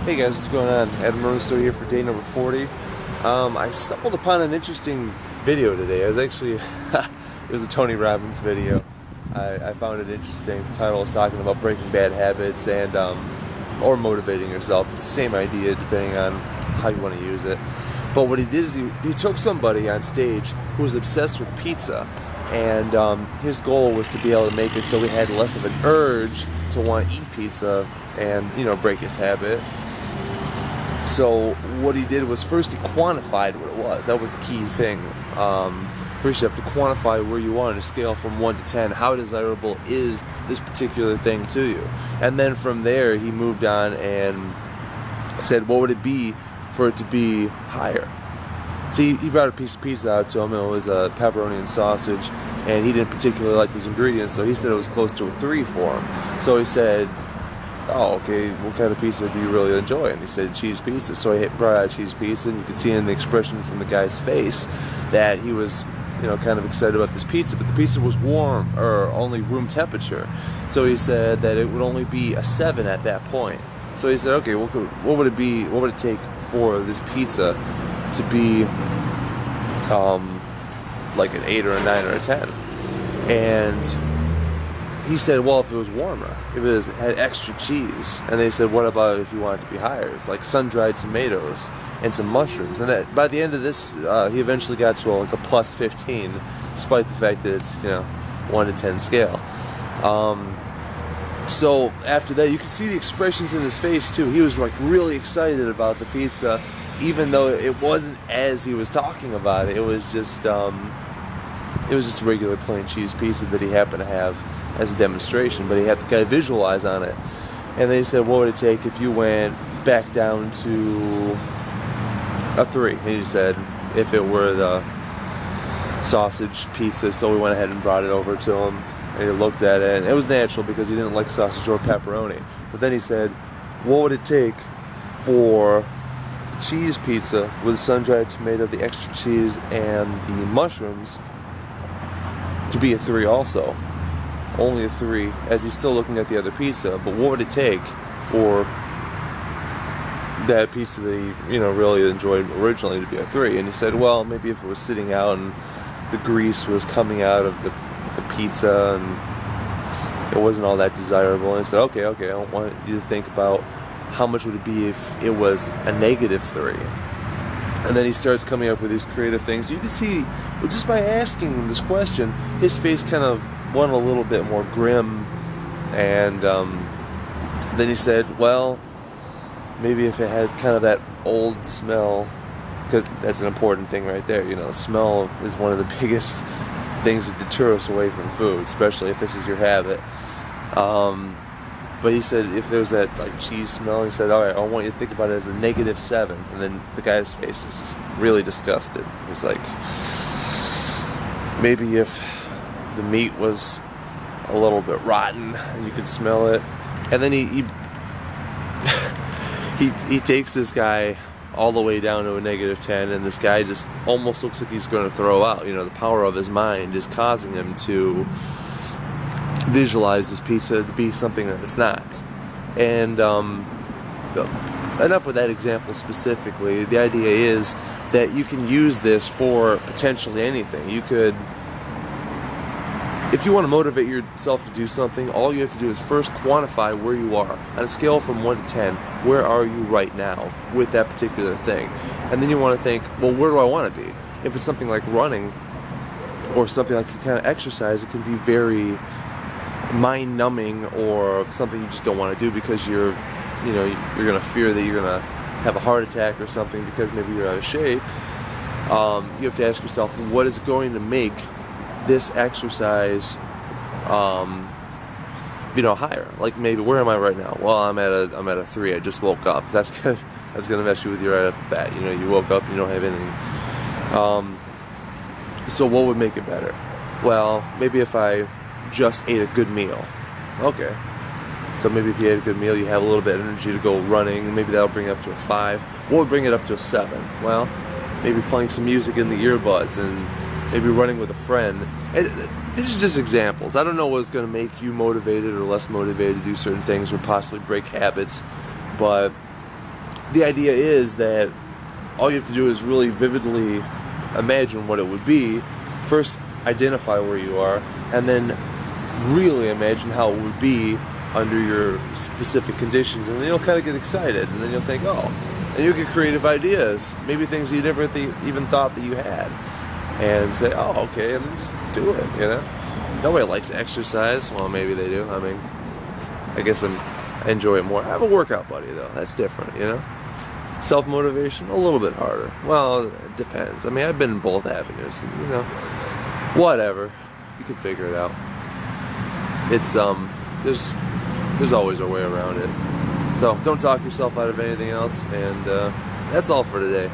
Hey guys, what's going on? Mr.Rounisto here for day number 40. I stumbled upon an interesting video today. It was actually, it was a Tony Robbins video. I found it interesting. The title was talking about breaking bad habits and, or motivating yourself. It's the same idea depending on how you want to use it. But what he did is he took somebody on stage who was obsessed with pizza. And his goal was to be able to make it so he had less of an urge to want to eat pizza and, break his habit. So what he did was first he quantified what it was. That was the key thing. First you have to quantify where you are on a scale from 1 to 10. How desirable is this particular thing to you? And then from there he moved on and said, what would it be for it to be higher? So he brought a piece of pizza out to him, and it was a pepperoni and sausage, and he didn't particularly like those ingredients, so he said it was close to a 3 for him. So he said, oh, okay, what kind of pizza do you really enjoy? And he said cheese pizza. So he brought out cheese pizza, and you could see in the expression from the guy's face that he was, kind of excited about this pizza. But the pizza was warm, or only room temperature. So he said that it would only be a 7 at that point. So he said, okay, what would it be? What would it take for this pizza to be like an 8 or a 9 or a 10? And he said, well, if it was warmer, if it had extra cheese. And they said, what about if you want it to be higher? It's like sun-dried tomatoes and some mushrooms. And that by the end of this, he eventually got to a plus 15, despite the fact that it's 1 to 10 scale. So after that, you could see the expressions in his face too. He was like really excited about the pizza, even though it wasn't as he was talking about it. It was just a regular plain cheese pizza that he happened to have as a demonstration, but he had the guy visualize on it. And they said, what would it take if you went back down to a 3? And he said, if it were the sausage pizza. So we went ahead and brought it over to him, and he looked at it, and it was natural because he didn't like sausage or pepperoni. But then he said, what would it take for the cheese pizza with sun-dried tomato, the extra cheese, and the mushrooms to be a 3 also? Only a 3, as he's still looking at the other pizza. But what would it take for that pizza that he, really enjoyed originally to be a 3? And he said, well, maybe if it was sitting out and the grease was coming out of the pizza and it wasn't all that desirable. And I said, okay, I don't want you to think about how much would it be if it was a negative 3. And then he starts coming up with these creative things. You can see, just by asking him this question, his face kind of went a little bit more grim. And then he said, well, maybe if it had kind of that old smell, because that's an important thing right there. Smell is one of the biggest things that deter us away from food, especially if this is your habit. But he said if there's that cheese smell, he said, all right, I want you to think about it as a negative 7. And then the guy's face is just really disgusted. He's like, maybe if the meat was a little bit rotten and you could smell it. And then he takes this guy all the way down to a negative 10, and this guy just almost looks like he's going to throw out. The power of his mind is causing him to visualize this pizza to be something that it's not. And enough with that example specifically. The idea is that you can use this for potentially anything. You could, if you want to motivate yourself to do something, all you have to do is first quantify where you are. On a scale from 1 to 10, where are you right now with that particular thing? And then you want to think, well, where do I want to be? If it's something like running or something like you kind of exercise, it can be very mind-numbing, or something you just don't want to do because you're going to fear that you're going to have a heart attack or something because maybe you're out of shape. You have to ask yourself, what is going to make this exercise higher? Like, maybe where am I right now? Well, I'm at a 3. I just woke up. That's gonna mess you with you right off the bat. You woke up and you don't have anything. So what would make it better? Well, maybe if I just ate a good meal. Okay, so maybe if you ate a good meal, you have a little bit of energy to go running, and maybe that'll bring it up to a 5. What would bring it up to a 7? Well, maybe playing some music in the earbuds and maybe running with a friend. And these are just examples. I don't know what's going to make you motivated or less motivated to do certain things or possibly break habits, but the idea is that all you have to do is really vividly imagine what it would be. First, identify where you are, and then really imagine how it would be under your specific conditions, and then you'll kind of get excited, and then you'll think, oh, and you'll get creative ideas, maybe things you never even thought that you had, and say, oh, okay, and then just do it, you know? Nobody likes exercise. Well, maybe they do. I mean, I guess I enjoy it more. I have a workout buddy, though. That's different, you know? Self-motivation, a little bit harder. Well, it depends. I mean, I've been in both avenues, and, you know, whatever. You can figure it out. It's, there's always a way around it. So don't talk yourself out of anything else, and that's all for today.